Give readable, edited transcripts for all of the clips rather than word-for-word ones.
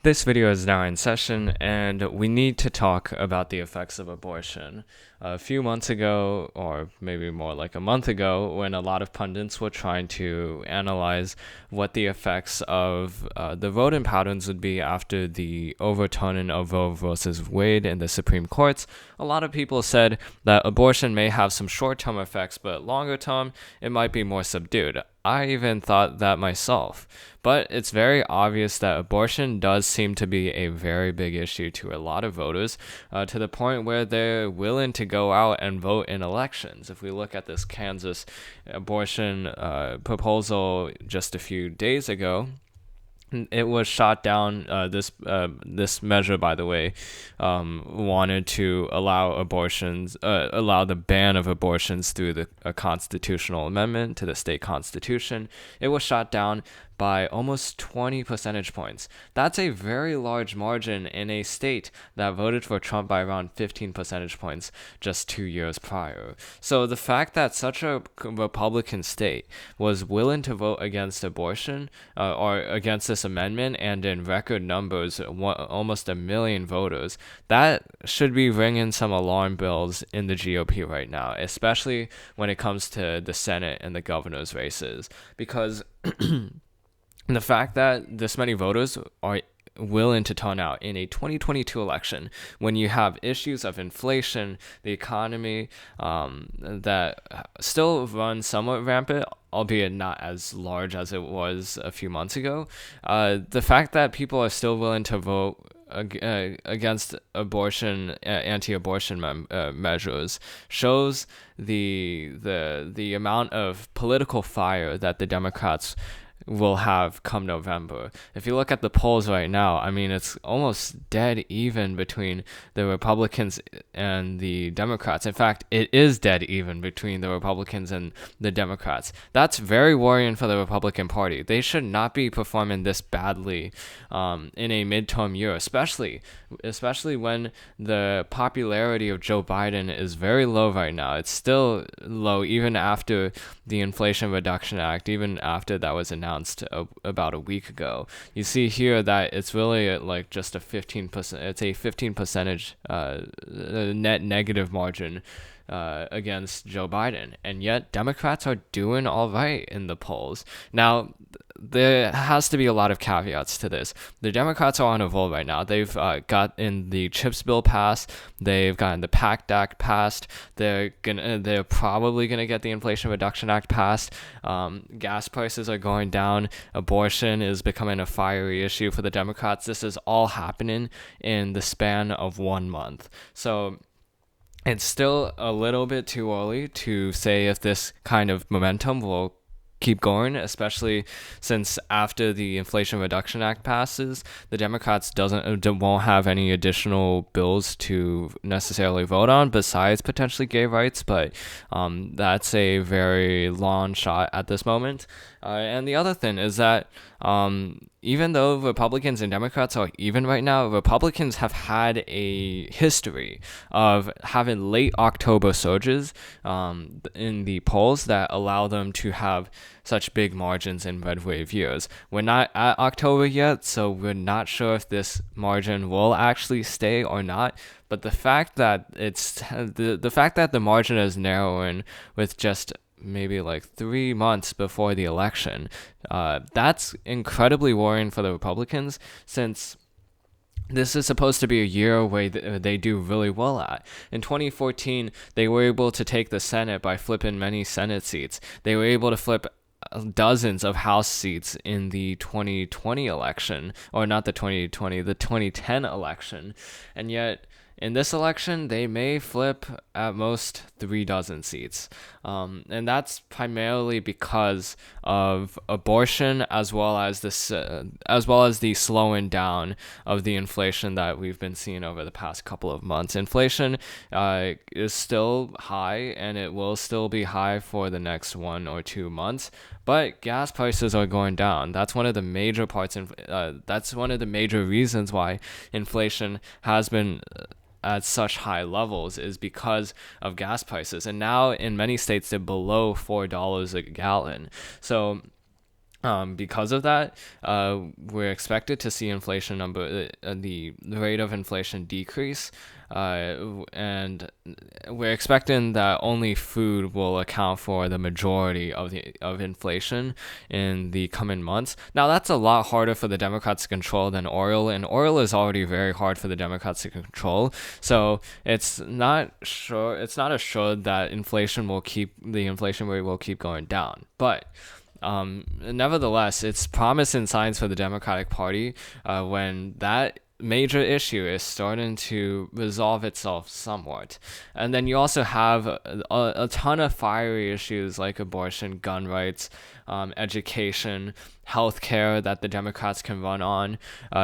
This video is now in session, and we need to talk about the effects of abortion. A few months ago, or maybe more like a month ago, when a lot of pundits were trying to analyze what the effects of the voting patterns would be after the overturning of Roe versus Wade in the Supreme Courts, a lot of people said that abortion may have some short-term effects, but longer term, it might be more subdued. I even thought that myself. But it's very obvious that abortion does seem to be a very big issue to a lot of voters, to the point where they're willing to go out and vote in elections. If we look at this Kansas abortion proposal just a few days ago, it was shot down. This measure, by the way, wanted to allow allow the ban of abortions through a constitutional amendment to the state constitution. It was shot down by almost 20 percentage points. That's a very large margin in a state that voted for Trump by around 15 percentage points just 2 years prior. So the fact that such a Republican state was willing to vote against abortion or against this amendment, and in record numbers, almost 1 million voters, that should be ringing some alarm bells in the GOP right now, especially when it comes to the Senate and the governor's races, because the fact that this many voters are willing to turn out in a 2022 election, when you have issues of inflation, the economy that still run somewhat rampant, albeit not as large as it was a few months ago, the fact that people are still willing to vote against anti-abortion measures shows the amount of political fire that the Democrats will have come November. If you look at the polls right now, I mean, it's almost dead even between the Republicans and the Democrats. In fact, it is dead even between the Republicans and the Democrats. That's very worrying for the Republican Party. They should not be performing this badly in a midterm year, especially when the popularity of Joe Biden is very low right now. It's still low even after the Inflation Reduction Act, even after that was announced about a week ago. You see here that it's really like just a 15%. It's a 15% net negative margin against Joe Biden, and yet Democrats are doing all right in the polls. Now, there has to be a lot of caveats to this. The Democrats are on a roll right now. They've gotten the CHIPS bill passed. They've gotten the PACT Act passed. They're probably gonna get the Inflation Reduction Act passed. Gas prices are going down. Abortion is becoming a fiery issue for the Democrats. This is all happening in the span of 1 month. So it's still a little bit too early to say if this kind of momentum will keep going, especially since after the Inflation Reduction Act passes, the Democrats won't have any additional bills to necessarily vote on besides potentially gay rights, but that's a very long shot at this moment. And the other thing is that even though Republicans and Democrats are even right now, Republicans have had a history of having late October surges in the polls that allow them to have such big margins in red wave years. We're not at October yet, so we're not sure if this margin will actually stay or not. But the fact that the fact that the margin is narrowing with just maybe like 3 months before the election, that's incredibly worrying for the Republicans, since this is supposed to be a year where they do really well at. In 2014, they were able to take the Senate by flipping many Senate seats. They were able to flip dozens of House seats in the 2020 election, or not the 2020, the 2010 election. And yet, in this election, they may flip at most 3 dozen seats. And that's primarily because of abortion, as well as the slowing down of the inflation that we've been seeing over the past couple of months. Inflation is still high, and it will still be high for the next 1 or 2 months. But gas prices are going down. That's one of the major that's one of the major reasons why inflation has been at such high levels, is because of gas prices. And now in many states, they're below $4 a gallon. So Because of that, we're expected to see inflation the rate of inflation decrease, and we're expecting that only food will account for the majority of inflation in the coming months. Now, that's a lot harder for the Democrats to control than oil, and oil is already very hard for the Democrats to control. So it's not sure. It's not assured that the inflation rate will keep going down, but nevertheless, it's promising signs for the Democratic Party when that major issue is starting to resolve itself somewhat. And then you also have a ton of fiery issues like abortion, gun rights, education, healthcare that the Democrats can run on.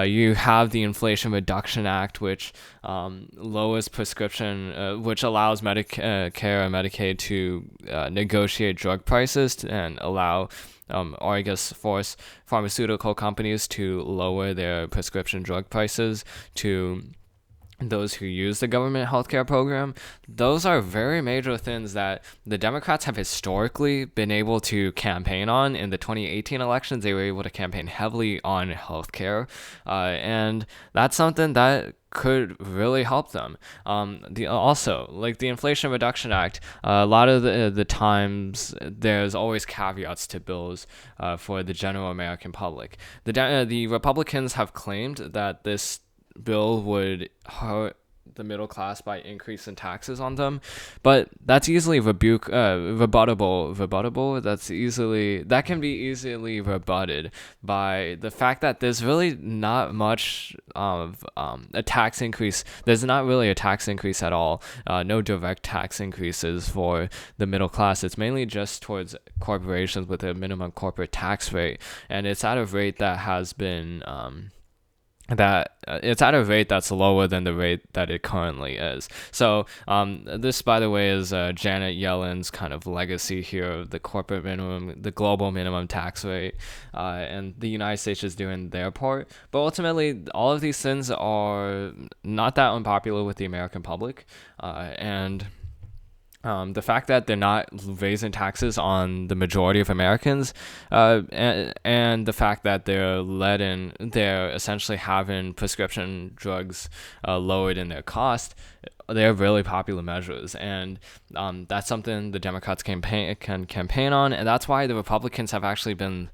You have the Inflation Reduction Act, which lowers prescription, which allows Medicare and Medicaid to negotiate drug prices and allow or I guess force pharmaceutical companies to lower their prescription drug prices to those who use the government healthcare program. Those are very major things that the Democrats have historically been able to campaign on. In the 2018 elections, they were able to campaign heavily on healthcare, and that's something that could really help them. Also, like the Inflation Reduction Act, a lot of the times there's always caveats to bills for the general American public. The Republicans have claimed that this bill would hurt the middle class by increasing taxes on them, but that's easily rebuttable. That can be easily rebutted by the fact that there's really not much of a tax increase. There's not really a tax increase at all. No direct tax increases for the middle class. It's mainly just towards corporations with a minimum corporate tax rate, and it's at a rate that has been it's at a rate that's lower than the rate that it currently is. So this, by the way, is Janet Yellen's kind of legacy here, the global minimum tax rate, and the United States is doing their part. But ultimately, all of these things are not that unpopular with the American public, and the fact that they're not raising taxes on the majority of Americans, and the fact that they're essentially having prescription drugs lowered in their cost, they're really popular measures, and that's something the Democrats can campaign on, and that's why the Republicans have actually been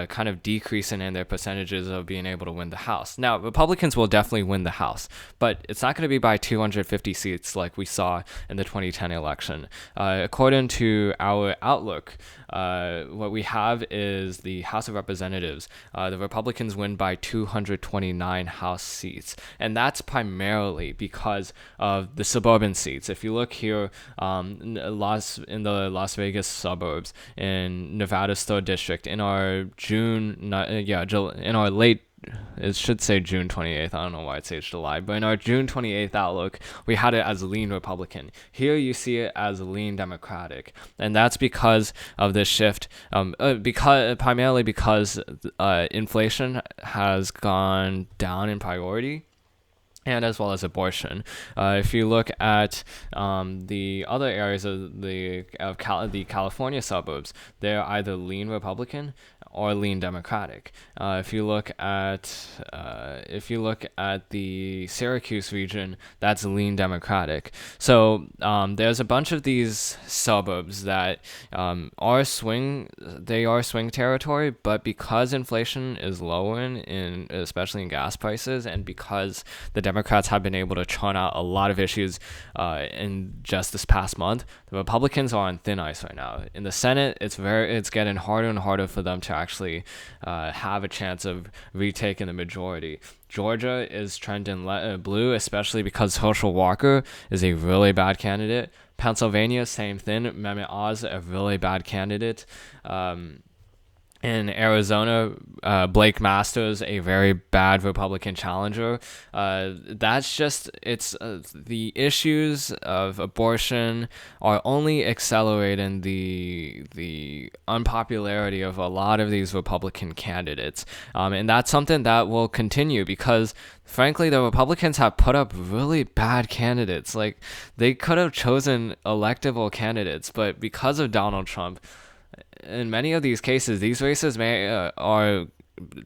kind of decreasing in their percentages of being able to win the House. Now, Republicans will definitely win the House, but it's not going to be by 250 seats like we saw in the 2010 election. According to our outlook, what we have is the House of Representatives. The Republicans win by 229 House seats, and that's primarily because of the suburban seats. If you look here, in the Las Vegas suburbs, in Nevada's 3rd District, in our it should say June 28th. I don't know why it says July, but in our June 28th outlook, we had it as lean Republican. Here you see it as lean Democratic, and that's because of this shift. Primarily because inflation has gone down in priority, and as well as abortion. If you look at the other areas of the California suburbs, they're either lean Republican or lean Democratic. If you look at the Syracuse region, that's lean Democratic. So there's a bunch of these suburbs that are swing territory, but because inflation is lowering especially in gas prices, and because the Democrats have been able to churn out a lot of issues in just this past month, the Republicans are on thin ice right now. In the Senate, it's getting harder and harder for them to actually have a chance of retaking the majority. Georgia is trending blue, especially because Herschel Walker is a really bad candidate. Pennsylvania, same thing. Mehmet Oz, a really bad candidate. In Arizona, Blake Masters, a very bad Republican challenger. The issues of abortion are only accelerating the unpopularity of a lot of these Republican candidates. And that's something that will continue because, frankly, the Republicans have put up really bad candidates. Like, they could have chosen electable candidates, but because of Donald Trump, in many of these cases, these races are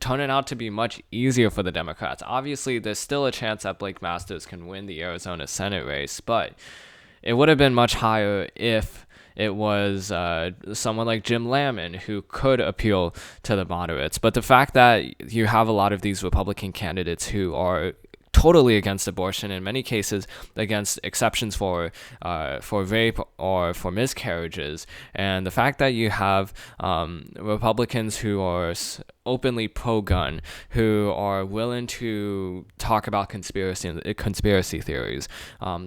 turning out to be much easier for the Democrats. Obviously, there's still a chance that Blake Masters can win the Arizona Senate race, but it would have been much higher if it was someone like Jim Lamon who could appeal to the moderates. But the fact that you have a lot of these Republican candidates who are totally against abortion, in many cases against exceptions for rape or for miscarriages, and the fact that you have Republicans who are openly pro-gun, who are willing to talk about conspiracy theories,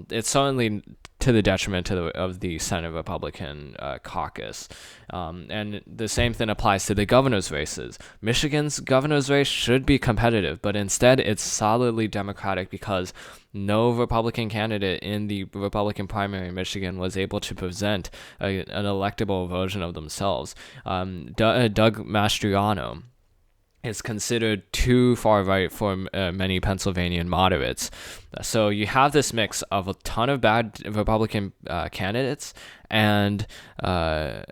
it's certainly to the detriment of the Senate Republican caucus. And the same thing applies to the governor's races. Michigan's governor's race should be competitive, but instead it's solidly Democratic because no Republican candidate in the Republican primary in Michigan was able to present an electable version of themselves. Doug Mastriano is considered too far right for many Pennsylvanian moderates. So you have this mix of a ton of bad Republican candidates and the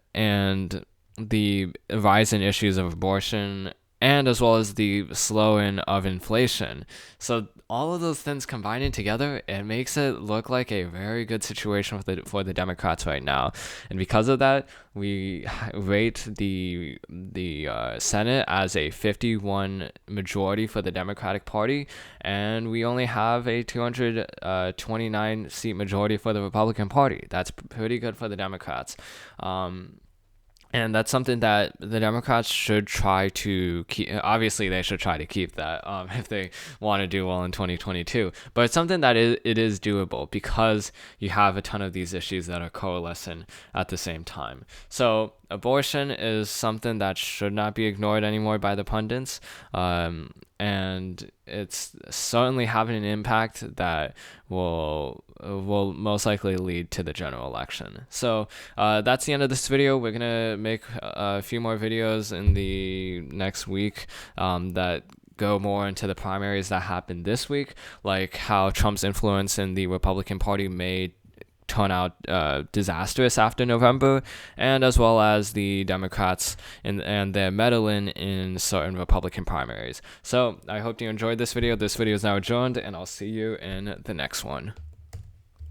rise in issues of abortion, and as well as the slowing of inflation. So all of those things combining together, it makes it look like a very good situation for the Democrats right now. And because of that, we rate the Senate as a 51 majority for the Democratic Party, and we only have a 229 seat majority for the Republican Party. That's pretty good for the Democrats. And that's something that the Democrats should try to keep. Obviously, they should try to keep that if they want to do well in 2022. But it's something that it is doable because you have a ton of these issues that are coalescing at the same time. So abortion is something that should not be ignored anymore by the pundits. And it's certainly having an impact that will most likely lead to the general election. So that's the end of this video. We're gonna make a few more videos in the next week that go more into the primaries that happened this week, like how Trump's influence in the Republican Party may turn out disastrous after November, and as well as the Democrats and their meddling in certain Republican primaries. So I hope you enjoyed this video. This video is now adjourned, and I'll see you in the next one.